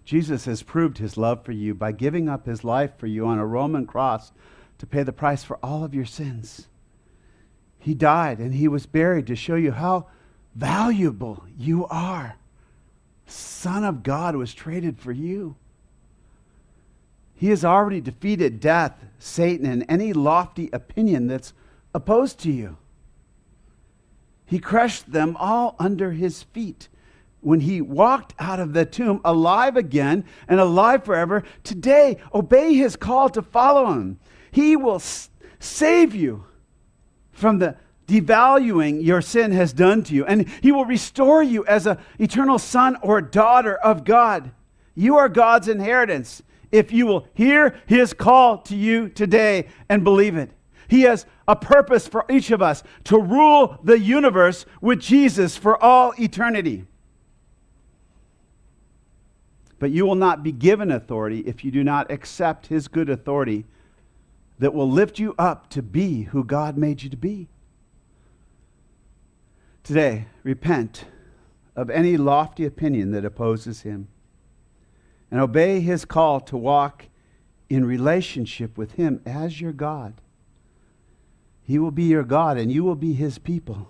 Jesus has proved his love for you by giving up his life for you on a Roman cross to pay the price for all of your sins. He died and he was buried to show you how valuable you are. Son of God was traded for you. He has already defeated death, Satan, and any lofty opinion that's opposed to you. He crushed them all under his feet when he walked out of the tomb alive again and alive forever. Today, obey his call to follow him. He will save you from the devaluing your sin has done to you, and he will restore you as an eternal son or daughter of God. You are God's inheritance if you will hear his call to you today and believe it. He has a purpose for each of us to rule the universe with Jesus for all eternity. But you will not be given authority if you do not accept his good authority that will lift you up to be who God made you to be. Today, repent of any lofty opinion that opposes him and obey his call to walk in relationship with him as your God. He will be your God and you will be his people.